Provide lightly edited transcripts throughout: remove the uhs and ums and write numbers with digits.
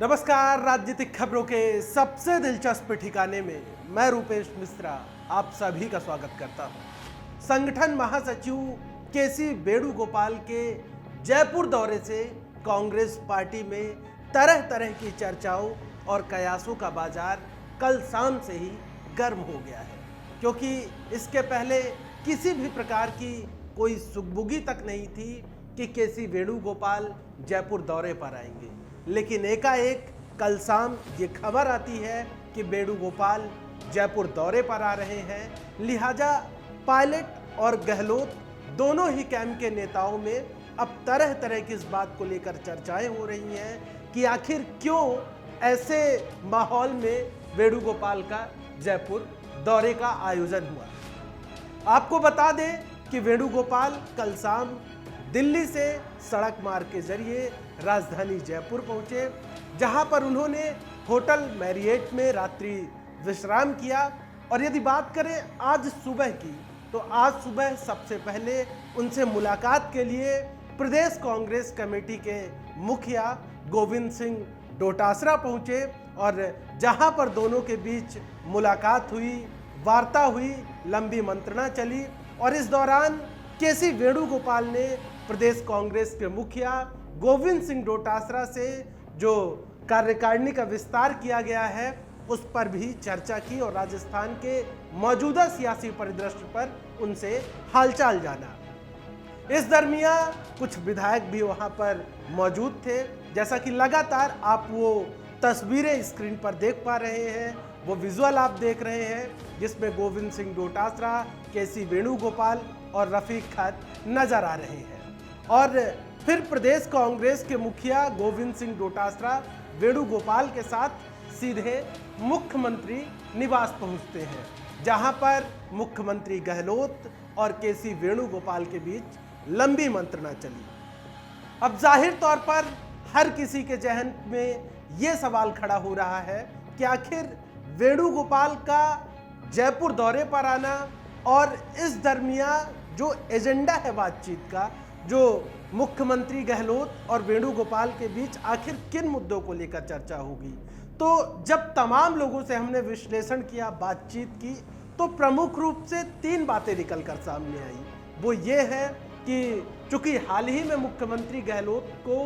नमस्कार। राजनीतिक खबरों के सबसे दिलचस्प ठिकाने में मैं रूपेश मिश्रा आप सभी का स्वागत करता हूं। संगठन महासचिव केसी वेणुगोपाल के जयपुर दौरे से कांग्रेस पार्टी में तरह तरह की चर्चाओं और कयासों का बाजार कल शाम से ही गर्म हो गया है, क्योंकि इसके पहले किसी भी प्रकार की कोई सुगबुगी तक नहीं थी कि केसी वेणुगोपाल जयपुर दौरे पर आएंगे। लेकिन एकाएक कल शाम ये खबर आती है कि वेणुगोपाल जयपुर दौरे पर आ रहे हैं। लिहाजा पायलट और गहलोत दोनों ही कैंप के नेताओं में अब तरह तरह की इस बात को लेकर चर्चाएं हो रही हैं कि आखिर क्यों ऐसे माहौल में वेणुगोपाल का जयपुर दौरे का आयोजन हुआ। आपको बता दें कि वेणुगोपाल कल शाम दिल्ली से सड़क मार्ग के जरिए राजधानी जयपुर पहुंचे, जहां पर उन्होंने होटल मैरियट में रात्रि विश्राम किया। और यदि बात करें आज सुबह की, तो आज सुबह सबसे पहले उनसे मुलाकात के लिए प्रदेश कांग्रेस कमेटी के मुखिया गोविंद सिंह डोटासरा पहुंचे और जहां पर दोनों के बीच मुलाकात हुई, वार्ता हुई, लंबी मंत्रणा चली। और इस दौरान केसी वेणुगोपाल ने प्रदेश कांग्रेस के मुखिया गोविंद सिंह डोटासरा से जो कार्यकारिणी का विस्तार किया गया है उस पर भी चर्चा की और राजस्थान के मौजूदा सियासी परिदृश्य पर उनसे हालचाल जाना। इस दरमियान कुछ विधायक भी वहां पर मौजूद थे, जैसा कि लगातार आप वो तस्वीरें स्क्रीन पर देख पा रहे हैं, वो विजुअल आप देख रहे हैं, जिसमें गोविंद सिंह डोटासरा, केसी वेणुगोपाल और रफीक खान नजर आ रहे हैं। और फिर प्रदेश कांग्रेस के मुखिया गोविंद सिंह डोटासरा वेणुगोपाल के साथ सीधे मुख्यमंत्री निवास पहुंचते हैं, जहां पर मुख्यमंत्री गहलोत और केसी वेणुगोपाल के बीच लंबी मंत्रणा चली। अब जाहिर तौर पर हर किसी के जहन में यह सवाल खड़ा हो रहा है कि आखिर वेणुगोपाल का जयपुर दौरे पर आना और इस दरमियान जो एजेंडा है बातचीत का, जो मुख्यमंत्री गहलोत और वेणुगोपाल के बीच आखिर किन मुद्दों को लेकर चर्चा होगी। तो जब तमाम लोगों से हमने विश्लेषण किया, बातचीत की, तो प्रमुख रूप से 3 बातें निकलकर सामने आई। वो ये है कि चूंकि हाल ही में मुख्यमंत्री गहलोत को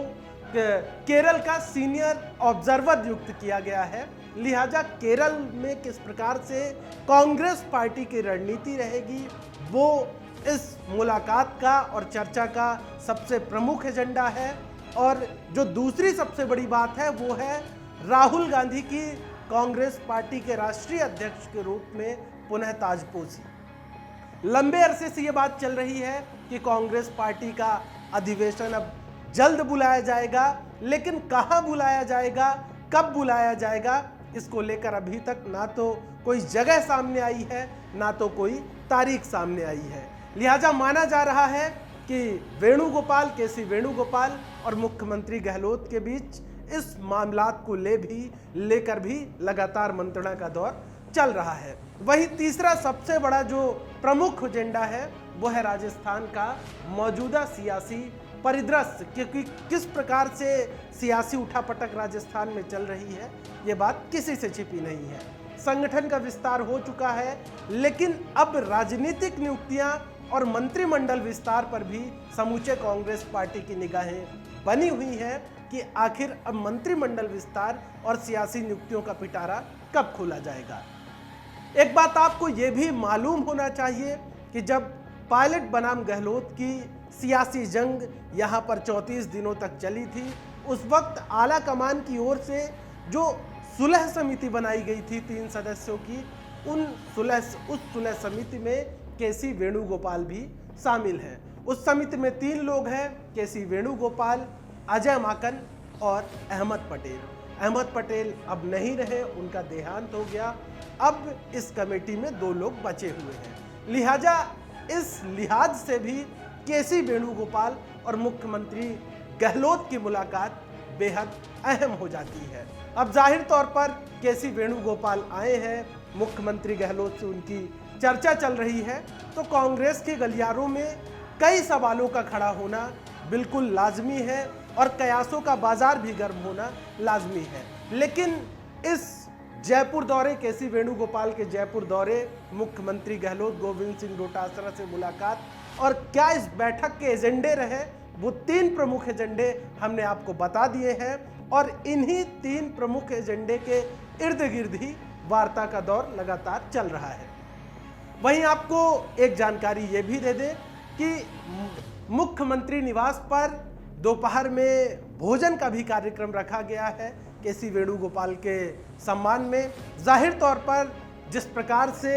केरल का सीनियर ऑब्जर्वर नियुक्त किया गया है, लिहाजा केरल में किस प्रकार से कांग्रेस पार्टी की रणनीति रहेगी वो इस मुलाकात का और चर्चा का सबसे प्रमुख एजेंडा है। और जो दूसरी सबसे बड़ी बात है वो है राहुल गांधी की कांग्रेस पार्टी के राष्ट्रीय अध्यक्ष के रूप में पुनः ताजपोशी। लंबे अरसे से ये बात चल रही है कि कांग्रेस पार्टी का अधिवेशन अब जल्द बुलाया जाएगा, लेकिन कहां बुलाया जाएगा, कब बुलाया जाएगा, इसको लेकर अभी तक ना तो कोई जगह सामने आई है, ना तो कोई तारीख सामने आई है। लिहाजा माना जा रहा है कि वेणुगोपाल, केसी वेणुगोपाल और मुख्यमंत्री गहलोत के बीच इस मामलात को लेकर भी लगातार मंत्रणा का दौर चल रहा है। वही तीसरा सबसे बड़ा जो प्रमुख एजेंडा है वो है राजस्थान का मौजूदा सियासी परिदृश्य, क्योंकि किस प्रकार से सियासी उठापटक राजस्थान में चल रही है ये बात किसी से छिपी नहीं है। संगठन का विस्तार हो चुका है, लेकिन अब राजनीतिक नियुक्तियां और मंत्रिमंडल विस्तार पर भी समूचे कांग्रेस पार्टी की निगाहें बनी हुई हैं कि आखिर अब मंत्रिमंडल विस्तार और सियासी नियुक्तियों का पिटारा कब खोला जाएगा। एक बात आपको यह भी मालूम होना चाहिए कि जब पायलट बनाम गहलोत की सियासी जंग यहां पर 34 दिनों तक चली थी, उस वक्त आला कमान की ओर से जो सुलह समिति बनाई गई थी 3 सदस्यों की, उस सुलह समिति में केसी वेणुगोपाल भी शामिल हैं। उस समिति में 3 लोग हैं, केसी वेणुगोपाल, अजय माकन और अहमद पटेल। अहमद पटेल अब नहीं रहे, उनका देहांत हो गया। अब इस कमेटी में 2 लोग बचे हुए हैं। लिहाजा इस लिहाज से भी केसी वेणुगोपाल और मुख्यमंत्री गहलोत की मुलाकात बेहद अहम हो जाती है। अब जाहिर तौर पर केसी वेणुगोपाल आए हैं, मुख्यमंत्री गहलोत से उनकी चर्चा चल रही है, तो कांग्रेस के गलियारों में कई सवालों का खड़ा होना बिल्कुल लाजमी है और कयासों का बाजार भी गर्म होना लाजमी है। लेकिन इस जयपुर दौरे, केसी वेणुगोपाल के जयपुर दौरे, मुख्यमंत्री गहलोत, गोविंद सिंह डोटासरा से मुलाकात और क्या इस बैठक के एजेंडे रहे, वो 3 प्रमुख एजेंडे हमने आपको बता दिए हैं और इन्हीं 3 प्रमुख एजेंडे के इर्द गिर्द ही वार्ता का दौर लगातार चल रहा है। वहीं आपको एक जानकारी ये भी दे दें कि मुख्यमंत्री निवास पर दोपहर में भोजन का भी कार्यक्रम रखा गया है केसी वेणुगोपाल के सम्मान में। जाहिर तौर पर जिस प्रकार से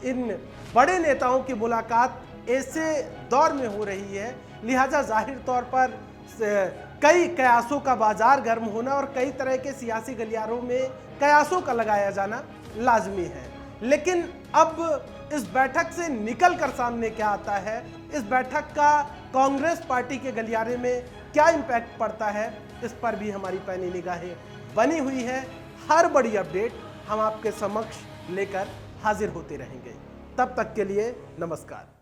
इन बड़े नेताओं की मुलाकात ऐसे दौर में हो रही है, लिहाजा जाहिर तौर पर कई कयासों का बाजार गर्म होना और कई तरह के सियासी गलियारों में कयासों का लगाया जाना लाजमी है। लेकिन अब इस बैठक से निकलकर सामने क्या आता है, इस बैठक का कांग्रेस पार्टी के गलियारे में क्या इम्पैक्ट पड़ता है, इस पर भी हमारी पैनी निगाहें बनी हुई है। हर बड़ी अपडेट हम आपके समक्ष लेकर हाजिर होते रहेंगे। तब तक के लिए नमस्कार।